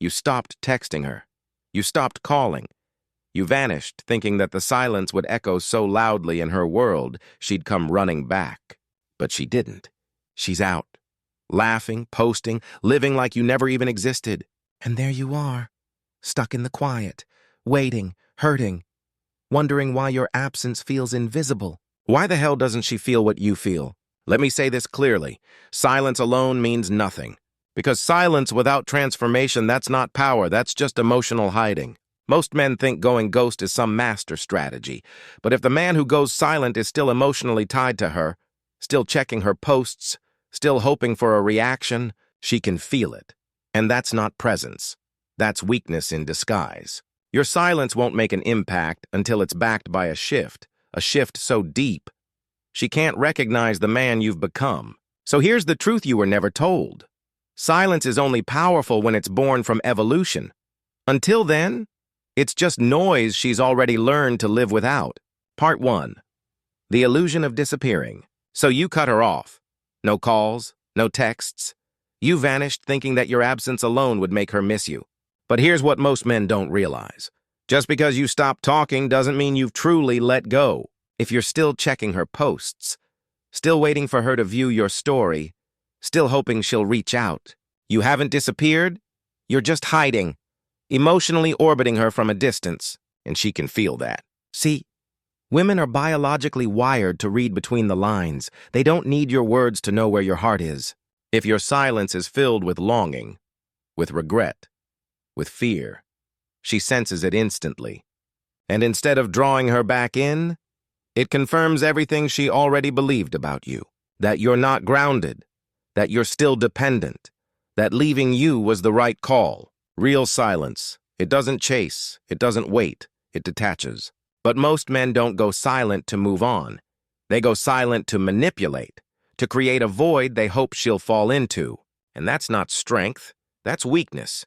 You stopped texting her. You stopped calling. You vanished, thinking that the silence would echo so loudly in her world she'd come running back. But she didn't. She's out, laughing, posting, living like you never even existed. And there you are, stuck in the quiet, waiting, hurting, wondering why your absence feels invisible. Why the hell doesn't she feel what you feel? Let me say this clearly. Silence alone means nothing. Because silence without transformation, that's not power, that's just emotional hiding. Most men think going ghost is some master strategy. But if the man who goes silent is still emotionally tied to her, still checking her posts, still hoping for a reaction, she can feel it. And that's not presence. That's weakness in disguise. Your silence won't make an impact until it's backed by a shift so deep, she can't recognize the man you've become. So here's the truth you were never told. Silence is only powerful when it's born from evolution. Until then, it's just noise she's already learned to live without. Part 1. The illusion of disappearing. So you cut her off. No calls, no texts. You vanished thinking that your absence alone would make her miss you. But here's what most men don't realize. Just because you stopped talking doesn't mean you've truly let go. If you're still checking her posts, still waiting for her to view your story, still hoping she'll reach out, you haven't disappeared, you're just hiding, emotionally orbiting her from a distance, and she can feel that. See, women are biologically wired to read between the lines. They don't need your words to know where your heart is. If your silence is filled with longing, with regret, with fear, she senses it instantly. And instead of drawing her back in, it confirms everything she already believed about you. That you're not grounded, that you're still dependent, that leaving you was the right call. Real silence. It doesn't chase, it doesn't wait, it detaches. But most men don't go silent to move on. They go silent to manipulate, to create a void they hope she'll fall into. And that's not strength, that's weakness,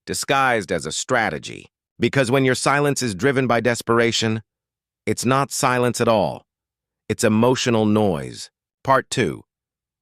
disguised as a strategy. Because when your silence is driven by desperation, it's not silence at all. It's emotional noise. Part 2.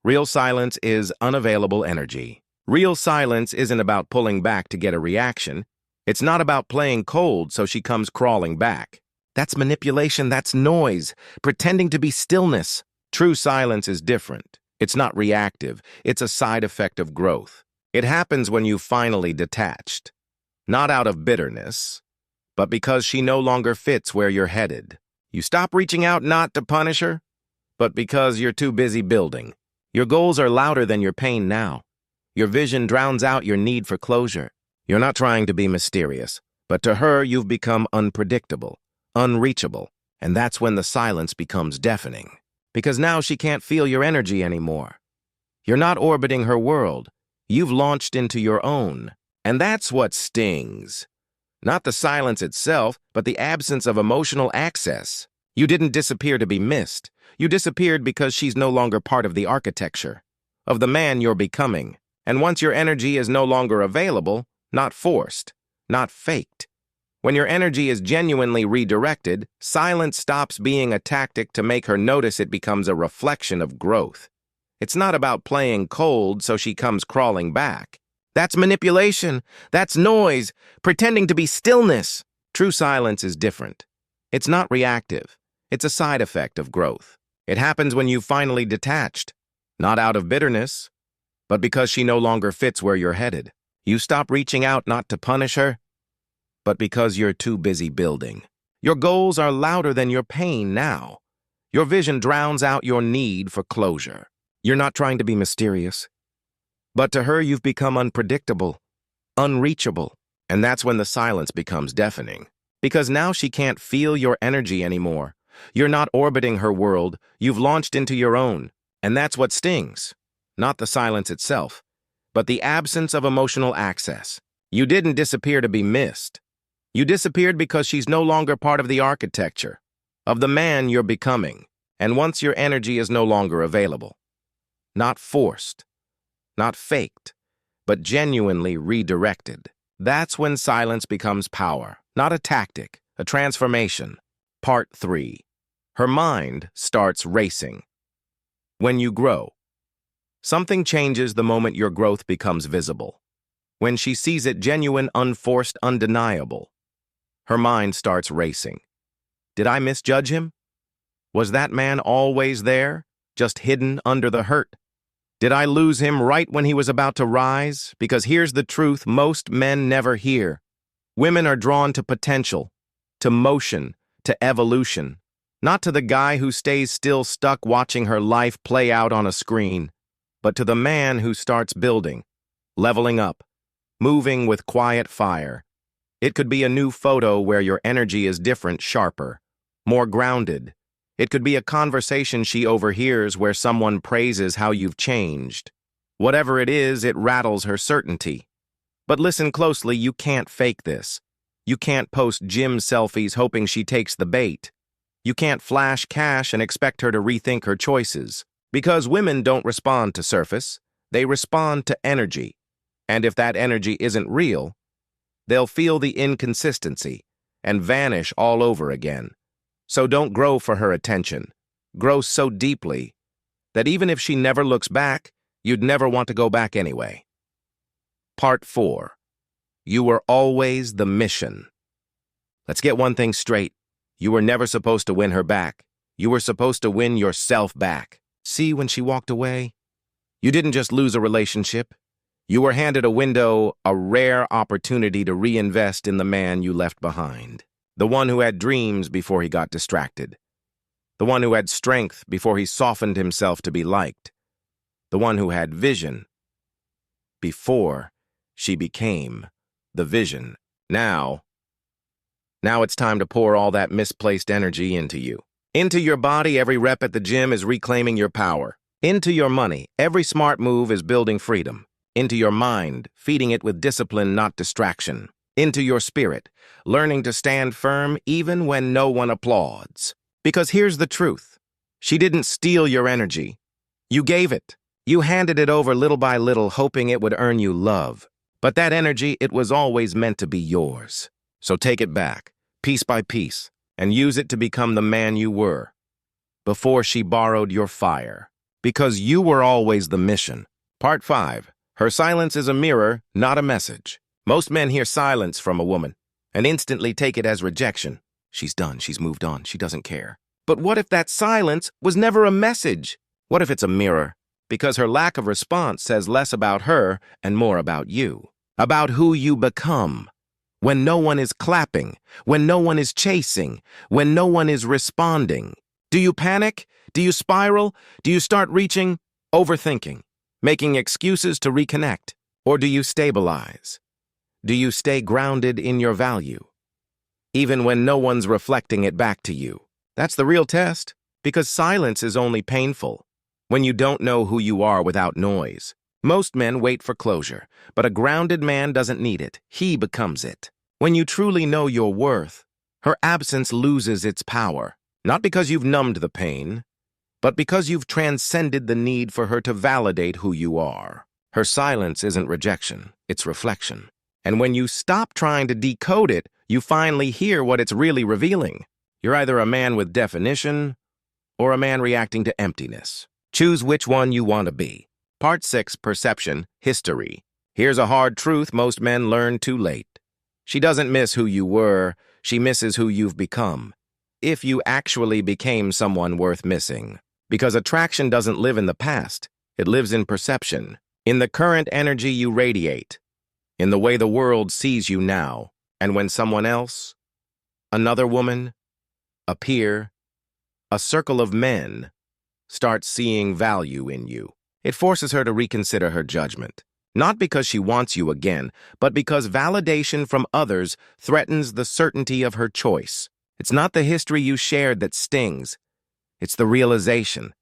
Real silence is unavailable energy. Real silence isn't about pulling back to get a reaction. It's not about playing cold so she comes crawling back. That's manipulation, that's noise, pretending to be stillness. True silence is different. It's not reactive. It's a side effect of growth. It happens when you've finally detached. Not out of bitterness, but because she no longer fits where you're headed. You stop reaching out not to punish her, but because you're too busy building. Your goals are louder than your pain now. Your vision drowns out your need for closure. You're not trying to be mysterious, but to her you've become unpredictable, unreachable, and that's when the silence becomes deafening. Because now she can't feel your energy anymore. You're not orbiting her world. You've launched into your own. And that's what stings. Not the silence itself, but the absence of emotional access. You didn't disappear to be missed. You disappeared because she's no longer part of the architecture, of the man you're becoming. And once your energy is no longer available, not forced, not faked. When your energy is genuinely redirected, silence stops being a tactic to make her notice. It becomes a reflection of growth. It's not about playing cold so she comes crawling back. That's manipulation. That's noise, pretending to be stillness. True silence is different. It's not reactive. It's a side effect of growth. It happens when you've finally detached, not out of bitterness, but because she no longer fits where you're headed. You stop reaching out not to punish her, but because you're too busy building. Your goals are louder than your pain now. Your vision drowns out your need for closure. You're not trying to be mysterious, but to her you've become unpredictable, unreachable, and that's when the silence becomes deafening. Because now she can't feel your energy anymore. You're not orbiting her world, you've launched into your own, and that's what stings. Not the silence itself, but the absence of emotional access. You didn't disappear to be missed. You disappeared because she's no longer part of the architecture, of the man you're becoming, and once your energy is no longer available. Not forced, not faked, but genuinely redirected. That's when silence becomes power, not a tactic, a transformation. Part 3. Her mind starts racing. When you grow, something changes the moment your growth becomes visible. When she sees it genuine, unforced, undeniable, her mind starts racing. Did I misjudge him? Was that man always there, just hidden under the hurt? Did I lose him right when he was about to rise? Because here's the truth most men never hear. Women are drawn to potential, to motion, to evolution, not to the guy who stays still stuck watching her life play out on a screen, but to the man who starts building, leveling up, moving with quiet fire. It could be a new photo where your energy is different, sharper, more grounded. It could be a conversation she overhears where someone praises how you've changed. Whatever it is, it rattles her certainty. But listen closely, you can't fake this. You can't post gym selfies hoping she takes the bait. You can't flash cash and expect her to rethink her choices. Because women don't respond to surface, they respond to energy. And if that energy isn't real, they'll feel the inconsistency and vanish all over again. So don't grow for her attention. Grow so deeply that even if she never looks back, you'd never want to go back anyway. Part 4. You were always the mission. Let's get one thing straight. You were never supposed to win her back. You were supposed to win yourself back. See, when she walked away, you didn't just lose a relationship. You were handed a window, a rare opportunity to reinvest in the man you left behind. The one who had dreams before he got distracted. The one who had strength before he softened himself to be liked. The one who had vision before she became the vision. Now it's time to pour all that misplaced energy into you. Into your body, every rep at the gym is reclaiming your power. Into your money, every smart move is building freedom. Into your mind, feeding it with discipline, not distraction. Into your spirit, learning to stand firm even when no one applauds. Because here's the truth. She didn't steal your energy. You gave it. You handed it over little by little, hoping it would earn you love. But that energy, it was always meant to be yours. So take it back, piece by piece, and use it to become the man you were before she borrowed your fire. Because you were always the mission. Part 5. Her silence is a mirror, not a message. Most men hear silence from a woman and instantly take it as rejection. She's done, she's moved on, she doesn't care. But what if that silence was never a message? What if it's a mirror? Because her lack of response says less about her and more about you. About who you become. When no one is clapping, when no one is chasing, when no one is responding. Do you panic? Do you spiral? Do you start reaching? Overthinking, making excuses to reconnect? Or do you stabilize? Do you stay grounded in your value, even when no one's reflecting it back to you? That's the real test, because silence is only painful when you don't know who you are without noise. Most men wait for closure, but a grounded man doesn't need it. He becomes it. When you truly know your worth, her absence loses its power, not because you've numbed the pain, but because you've transcended the need for her to validate who you are. Her silence isn't rejection, it's reflection. And when you stop trying to decode it, you finally hear what it's really revealing. You're either a man with definition or a man reacting to emptiness. Choose which one you want to be. Part 6, Perception, History. Here's a hard truth most men learn too late. She doesn't miss who you were, she misses who you've become. If you actually became someone worth missing. Because attraction doesn't live in the past, it lives in perception, in the current energy you radiate, in the way the world sees you now. And when someone else, another woman, a peer, a circle of men, starts seeing value in you, it forces her to reconsider her judgment. Not because she wants you again, but because validation from others threatens the certainty of her choice. It's not the history you shared that stings. It's the realization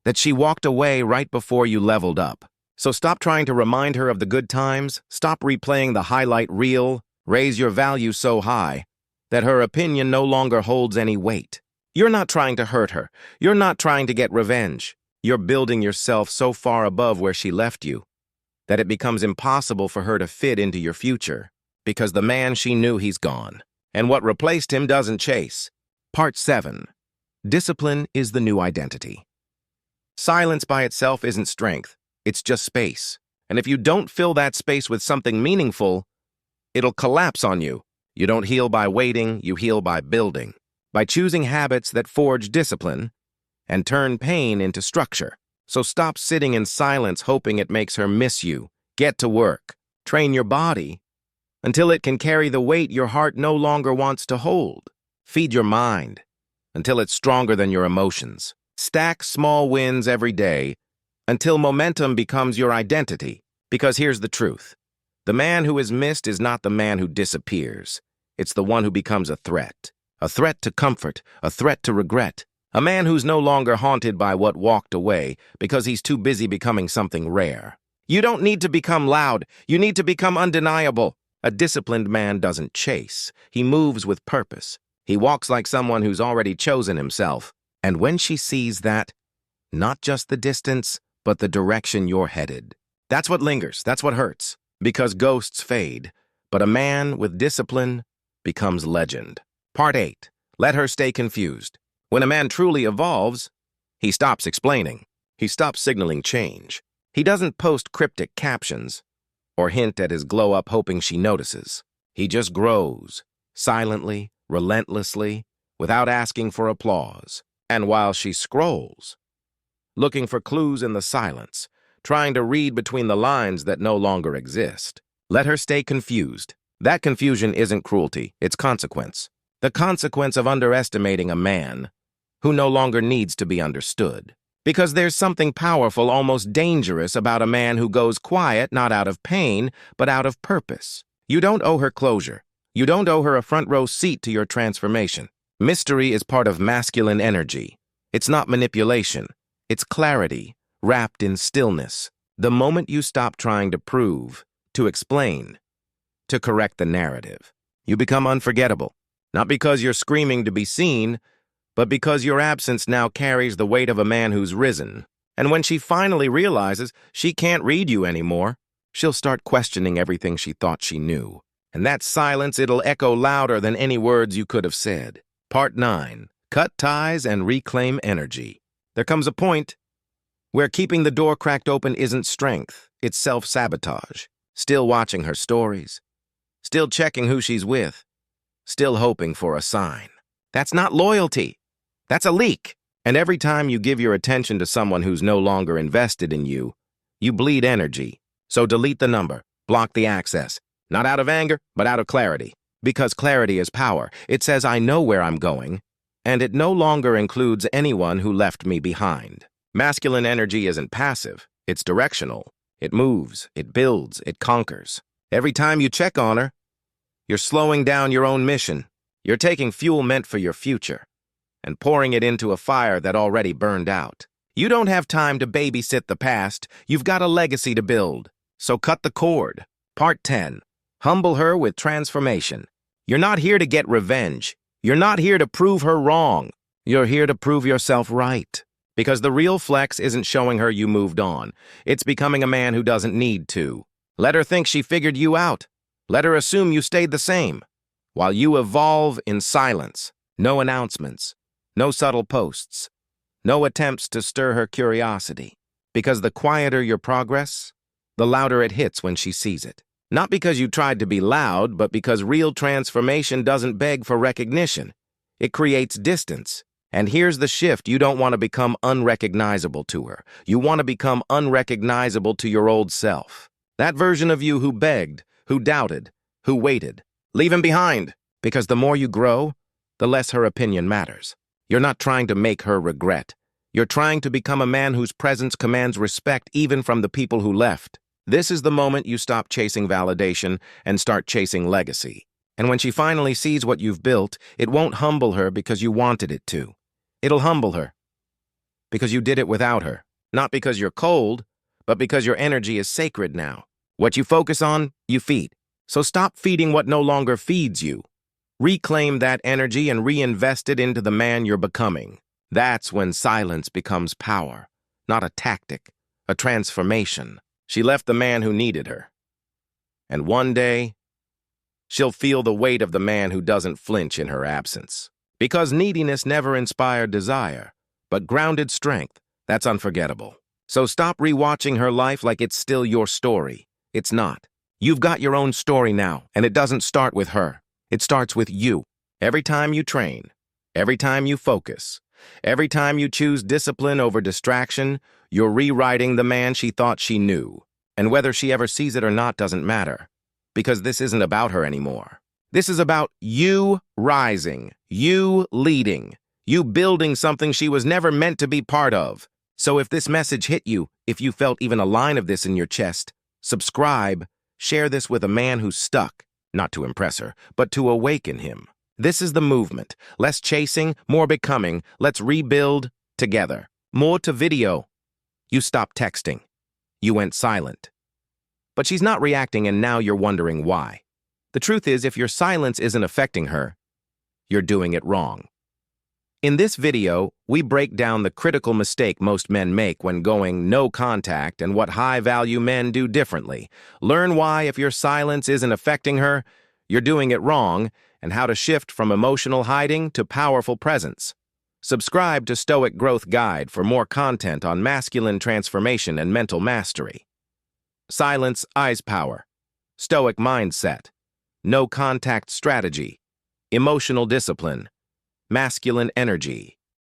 that she walked away right before you leveled up. So stop trying to remind her of the good times. Stop replaying the highlight reel. Raise your value so high that her opinion no longer holds any weight. You're not trying to hurt her. You're not trying to get revenge. You're building yourself so far above where she left you that it becomes impossible for her to fit into your future because the man she knew, he's gone. And what replaced him doesn't chase. Part 7. Discipline is the new identity. Silence by itself isn't strength. It's just space. And if you don't fill that space with something meaningful, it'll collapse on you. You don't heal by waiting, you heal by building. By choosing habits that forge discipline and turn pain into structure. So stop sitting in silence hoping it makes her miss you. Get to work. Train your body until it can carry the weight your heart no longer wants to hold. Feed your mind until it's stronger than your emotions. Stack small wins every day until momentum becomes your identity. Because here's the truth. The man who is missed is not the man who disappears. It's the one who becomes a threat. A threat to comfort, a threat to regret. A man who's no longer haunted by what walked away because he's too busy becoming something rare. You don't need to become loud. You need to become undeniable. A disciplined man doesn't chase. He moves with purpose. He walks like someone who's already chosen himself. And when she sees that, not just the distance, but the direction you're headed, that's what lingers, that's what hurts. Because ghosts fade, but a man with discipline becomes legend. Part 8. Let her stay confused. When a man truly evolves, he stops explaining. He stops signaling change. He doesn't post cryptic captions or hint at his glow-up hoping she notices. He just grows, silently, relentlessly, without asking for applause. And while she scrolls, looking for clues in the silence, trying to read between the lines that no longer exist, let her stay confused. That confusion isn't cruelty, it's consequence. The consequence of underestimating a man who no longer needs to be understood. Because there's something powerful, almost dangerous, about a man who goes quiet, not out of pain, but out of purpose. You don't owe her closure. You don't owe her a front-row seat to your transformation. Mystery is part of masculine energy. It's not manipulation. It's clarity, wrapped in stillness. The moment you stop trying to prove, to explain, to correct the narrative, you become unforgettable. Not because you're screaming to be seen, but because your absence now carries the weight of a man who's risen. And when she finally realizes she can't read you anymore, she'll start questioning everything she thought she knew. And that silence, it'll echo louder than any words you could have said. Part 9. Cut ties and reclaim energy. There comes a point where keeping the door cracked open isn't strength, it's self-sabotage. Still watching her stories, still checking who she's with, still hoping for a sign. That's not loyalty. That's a leak. And every time you give your attention to someone who's no longer invested in you, you bleed energy. So delete the number, block the access. Not out of anger, but out of clarity. Because clarity is power. It says I know where I'm going, and it no longer includes anyone who left me behind. Masculine energy isn't passive. It's directional. It moves, it builds, it conquers. Every time you check on her, you're slowing down your own mission. You're taking fuel meant for your future and pouring it into a fire that already burned out. You don't have time to babysit the past. You've got a legacy to build. So cut the cord. Part 10. Humble her with transformation. You're not here to get revenge. You're not here to prove her wrong. You're here to prove yourself right. Because the real flex isn't showing her you moved on. It's becoming a man who doesn't need to. Let her think she figured you out. Let her assume you stayed the same. While you evolve in silence, no announcements, no subtle posts, no attempts to stir her curiosity. Because the quieter your progress, the louder it hits when she sees it. Not because you tried to be loud, but because real transformation doesn't beg for recognition. It creates distance. And here's the shift. You don't want to become unrecognizable to her. You want to become unrecognizable to your old self. That version of you who begged, who doubted, who waited. Leave him behind, because the more you grow, the less her opinion matters. You're not trying to make her regret. You're trying to become a man whose presence commands respect even from the people who left. This is the moment you stop chasing validation and start chasing legacy. And when she finally sees what you've built, it won't humble her because you wanted it to. It'll humble her because you did it without her. Not because you're cold, but because your energy is sacred now. What you focus on, you feed. So stop feeding what no longer feeds you. Reclaim that energy and reinvest it into the man you're becoming. That's when silence becomes power, not a tactic, a transformation. She left the man who needed her. And one day, she'll feel the weight of the man who doesn't flinch in her absence. Because neediness never inspired desire, but grounded strength, that's unforgettable. So stop rewatching her life like it's still your story. It's not. You've got your own story now, and it doesn't start with her. It starts with you. Every time you train, every time you focus, every time you choose discipline over distraction, you're rewriting the man she thought she knew. And whether she ever sees it or not doesn't matter, because this isn't about her anymore. This is about you rising, you leading, you building something she was never meant to be part of. So if this message hit you, if you felt even a line of this in your chest, subscribe, share this with a man who's stuck, not to impress her, but to awaken him. This is the movement. Less chasing, more becoming. Let's rebuild together. More to video. You stopped texting. You went silent. But she's not reacting, and now you're wondering why. The truth is, if your silence isn't affecting her, you're doing it wrong. In this video, we break down the critical mistake most men make when going no contact and what high-value men do differently. Learn why, if your silence isn't affecting her, you're doing it wrong, and how to shift from emotional hiding to powerful presence. Subscribe to Stoic Growth Guide for more content on masculine transformation and mental mastery. Silence, eyes power. Stoic mindset. No contact strategy. Emotional discipline. Masculine energy.